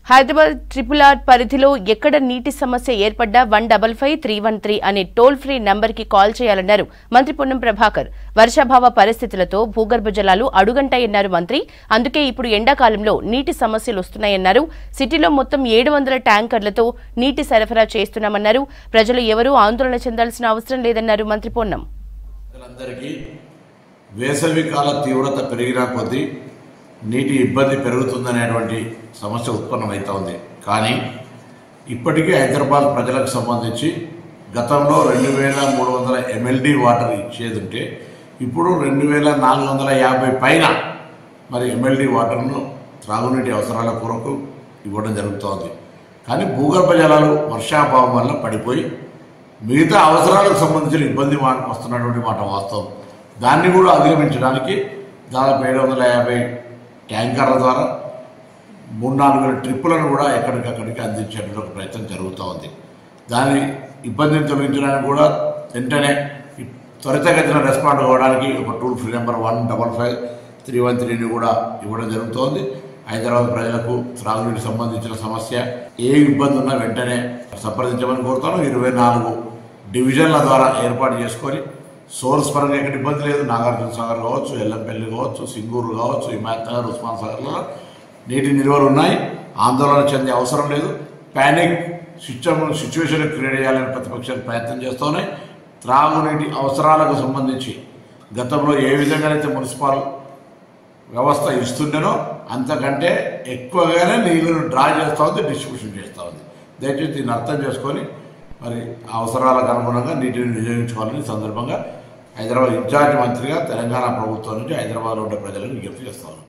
Hyderabad triple R పరిధిలో ఎక్కడ నీటి సమస్య ఏర్పడ్డా 155313 అనే టోల్ ఫ్రీ నంబర్కి కాల్ చేయాలన్నారు మంత్రి పొన్నం ప్రభాకర్. వర్షాభావ పరిస్థితులతో భూగర్భ జలాలు అడుగంటాయన్నారు మంత్రి. అందుకే ఇప్పుడు ఎండాకాలంలో నీటి సమస్యలు వస్తున్నాయన్నారు. సిటీలో మొత్తం 700 ట్యాంకర్లతో నీటి సరఫరా చేస్తున్నామన్నారు. ప్రజలు ఎవరూ ఆందోళన చెందాల్సిన అవసరం లేదన్నారు మంత్రి పొన్నం. వేసవికాల తీవ్రత పెరిగిన కొద్దీ నీటి ఇబ్బంది పెరుగుతుందనేటువంటి సమస్య ఉత్పన్నమవుతోంది. కానీ ఇప్పటికీ హైదరాబాద్ ప్రజలకు సంబంధించి గతంలో 2300 MLD వాటర్ ఇచ్చేది ఉంటే ఇప్పుడు 2450 పైన మరి MLD వాటర్ను త్రాగునీటి అవసరాల కొరకు ఇవ్వడం జరుగుతోంది. కానీ భూగర్భ జలాలు వర్షాభావం వల్ల పడిపోయి మిగతా అవసరాలకు సంబంధించిన ఇబ్బంది వస్తున్నటువంటి మాట వాస్తవం. దాన్ని కూడా అధిగమించడానికి దాదాపు 750 ట్యాంకర్ల ద్వారా 3-4 ట్రిప్పులను కూడా ఎక్కడికక్కడికి అందించేటువంటి ప్రయత్నం జరుగుతూ ఉంది. దాని ఇబ్బందిని తొలగించడానికి కూడా వెంటనే త్వరితగతిన రెస్పాండ్ అవ్వడానికి ఒక టోల్ ఫ్రీ నెంబర్ 155313ని కూడా ఇవ్వడం జరుగుతోంది. హైదరాబాద్ ప్రజలకు త్రాగునీటికి సంబంధించిన సమస్య ఏ ఇబ్బంది ఉన్నా వెంటనే సంప్రదించమని కోరుతాను. 24 డివిజన్ల ద్వారా ఏర్పాటు చేసుకొని సోర్స్ పరంగా ఎక్కడ ఇబ్బంది లేదు. నాగార్జున సాగర్ కావచ్చు, ఎల్లంపల్లి కావచ్చు, సింగూరు కావచ్చు, హిమాయత్ నగర్, ఉస్మాన్ సాగర్లో నీటి నిల్వలు ఉన్నాయి. ఆందోళన చెందే అవసరం లేదు. ప్యానిక్ సిచ్యువేషన్ క్రియేట్ చేయాలని ప్రతిపక్షాలు ప్రయత్నం చేస్తున్నాయి. త్రాగునీటి అవసరాలకు సంబంధించి గతంలో ఏ విధంగానైతే మున్సిపల్ వ్యవస్థ ఇస్తుండేనో అంతకంటే ఎక్కువగానే నీళ్ళను డ్రా చేస్తూ ఉంది, డిస్ట్రిబ్యూషన్ చేస్తూ ఉంది. దయచేసి దీన్ని అర్థం చేసుకొని మరి అవసరాలకు అనుగుణంగా నీటిని వినియోగించుకోవాలని సందర్భంగా హైదరాబాద్ ఇన్ఛార్జ్ మంత్రిగా తెలంగాణ ప్రభుత్వం నుంచి హైదరాబాద్లో ఉండే ప్రజలకు విజ్ఞప్తి చేస్తాను.